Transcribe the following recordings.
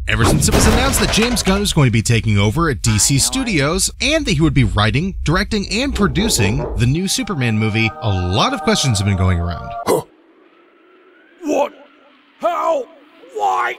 Ever since it was announced that James Gunn was going to be taking over at DC Studios and that he would be writing, directing, and producing the new Superman movie, a lot of questions have been going around. What? How? Why?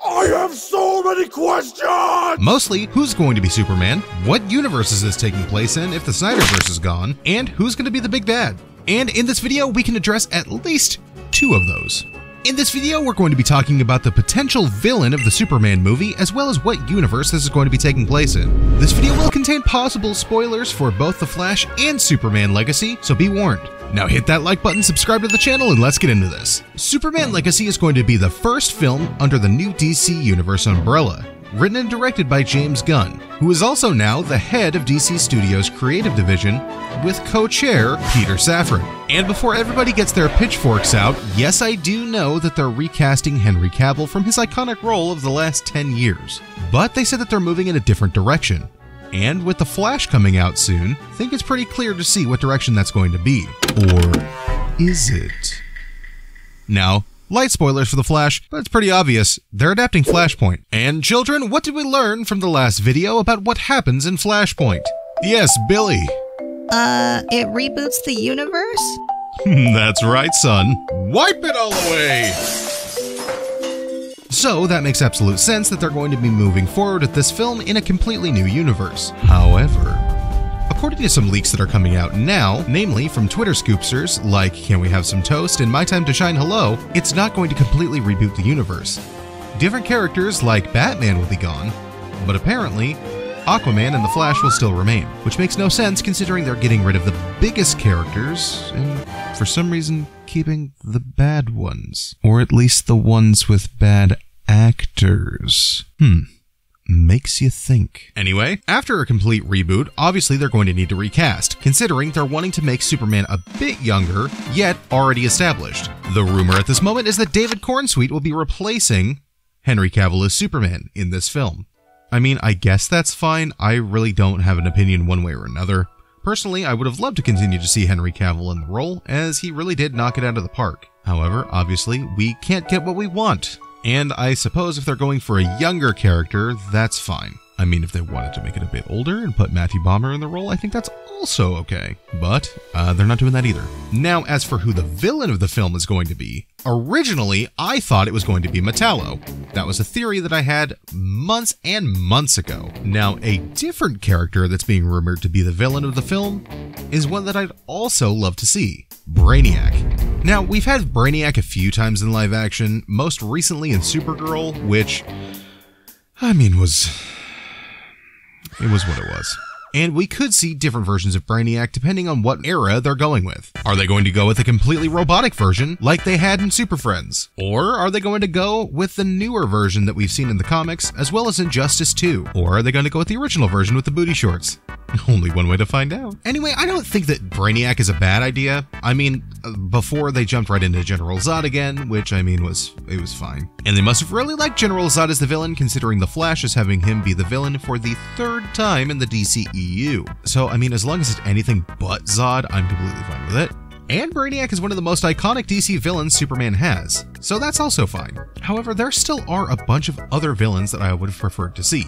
I have so many questions! Mostly, who's going to be Superman, what universe is this taking place in if the Snyderverse is gone, and who's going to be the big bad? And in this video, we can address at least two of those. In this video, we're going to be talking about the potential villain of the Superman movie, as well as what universe this is going to be taking place in. This video will contain possible spoilers for both The Flash and Superman Legacy, so be warned. Now hit that like button, subscribe to the channel, and let's get into this. Superman Legacy is going to be the first film under the new DC Universe umbrella, written and directed by James Gunn, who is also now the head of DC Studios' creative division with co-chair Peter Safran. And before everybody gets their pitchforks out, yes, I do know that they're recasting Henry Cavill from his iconic role of the last 10 years. But they said that they're moving in a different direction. And with The Flash coming out soon, I think it's pretty clear to see what direction that's going to be. Or is it? Now, light spoilers for The Flash, but it's pretty obvious. They're adapting Flashpoint. And children, what did we learn from the last video about what happens in Flashpoint? Yes, Billy. It reboots the universe? That's right, son. Wipe it all away! So that makes absolute sense that they're going to be moving forward with this film in a completely new universe. However, according to some leaks that are coming out now, namely from Twitter scoopsters like Can We Have Some Toast and My Time to Shine Hello, it's not going to completely reboot the universe. Different characters like Batman will be gone, but apparently Aquaman and The Flash will still remain, which makes no sense considering they're getting rid of the biggest characters and for some reason keeping the bad ones. Or at least the ones with bad actors. Makes you think. Anyway, after a complete reboot, obviously they're going to need to recast, considering they're wanting to make Superman a bit younger, yet already established. The rumor at this moment is that David Cornsweet will be replacing Henry Cavill as Superman in this film. I mean, I guess that's fine. I really don't have an opinion one way or another. Personally, I would have loved to continue to see Henry Cavill in the role, as he really did knock it out of the park. However, obviously, we can't get what we want. And I suppose if they're going for a younger character, that's fine. I mean, if they wanted to make it a bit older and put Matthew Bomber in the role, I think that's also okay. But they're not doing that either. Now, as for who the villain of the film is going to be, originally I thought it was going to be Mantle. That was a theory that I had months and months ago. Now, a different character that's being rumored to be the villain of the film is one that I'd also love to see, Brainiac. Now, we've had Brainiac a few times in live action, most recently in Supergirl, which, I mean, it was what it was. And we could see different versions of Brainiac depending on what era they're going with. Are they going to go with a completely robotic version like they had in Super Friends? Or are they going to go with the newer version that we've seen in the comics, as well as in Justice 2? Or are they going to go with the original version with the booty shorts? Only one way to find out. Anyway, I don't think that Brainiac is a bad idea. I mean, before they jumped right into General Zod again, which I mean was fine. And they must have really liked General Zod as the villain, considering The Flash is having him be the villain for the third time in the DCEU. So I mean, as long as it's anything but Zod, I'm completely fine with it. And Brainiac is one of the most iconic DC villains Superman has, so that's also fine. However, there still are a bunch of other villains that I would have preferred to see.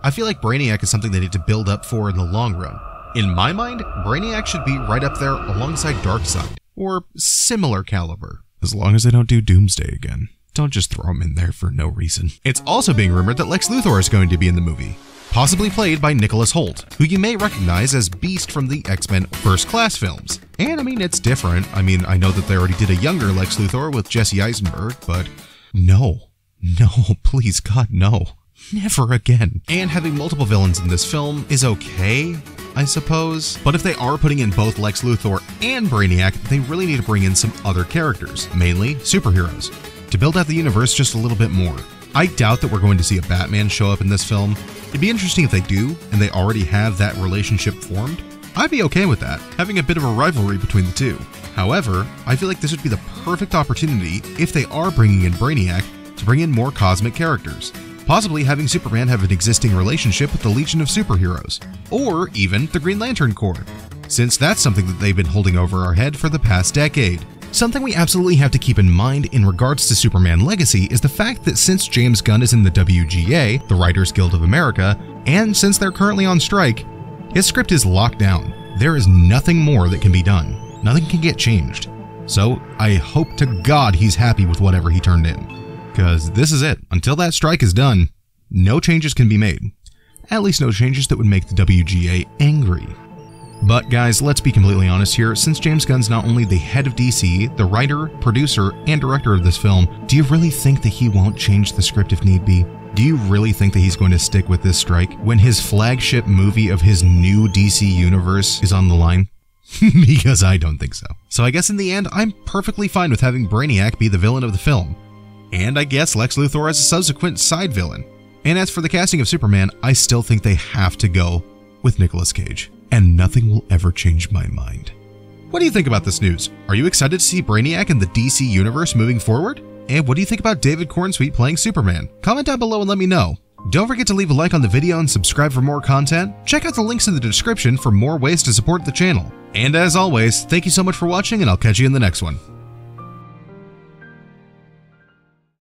I feel like Brainiac is something they need to build up for in the long run. In my mind, Brainiac should be right up there alongside Darkseid, or similar caliber. As long as they don't do Doomsday again. Don't just throw him in there for no reason. It's also being rumored that Lex Luthor is going to be in the movie, possibly played by Nicholas Hoult, who you may recognize as Beast from the X-Men First Class films. And I mean, it's different. I mean, I know that they already did a younger Lex Luthor with Jesse Eisenberg, but no, please God, no. Never again. And having multiple villains in this film is okay, I suppose. But if they are putting in both Lex Luthor and Brainiac, they really need to bring in some other characters, mainly superheroes, to build out the universe just a little bit more. I doubt that we're going to see a Batman show up in this film. It'd be interesting if they do, and they already have that relationship formed. I'd be okay with that, having a bit of a rivalry between the two. However, I feel like this would be the perfect opportunity, if they are bringing in Brainiac, to bring in more cosmic characters. Possibly having Superman have an existing relationship with the Legion of Superheroes, or even the Green Lantern Corps, since that's something that they've been holding over our head for the past decade. Something we absolutely have to keep in mind in regards to Superman Legacy is the fact that since James Gunn is in the WGA, the Writers Guild of America, and since they're currently on strike, his script is locked down. There is nothing more that can be done. Nothing can get changed. So I hope to God he's happy with whatever he turned in. Because this is it. Until that strike is done, no changes can be made. At least no changes that would make the WGA angry. But guys, let's be completely honest here, since James Gunn's not only the head of DC, the writer, producer, and director of this film, do you really think that he won't change the script if need be? Do you really think that he's going to stick with this strike when his flagship movie of his new DC universe is on the line? Because I don't think so. So I guess in the end, I'm perfectly fine with having Brainiac be the villain of the film. And I guess Lex Luthor as a subsequent side villain. And as for the casting of Superman, I still think they have to go with Nicolas Cage. And nothing will ever change my mind. What do you think about this news? Are you excited to see Brainiac in the DC universe moving forward? And what do you think about David Cornsweet playing Superman? Comment down below and let me know. Don't forget to leave a like on the video and subscribe for more content. Check out the links in the description for more ways to support the channel. And as always, thank you so much for watching, and I'll catch you in the next one.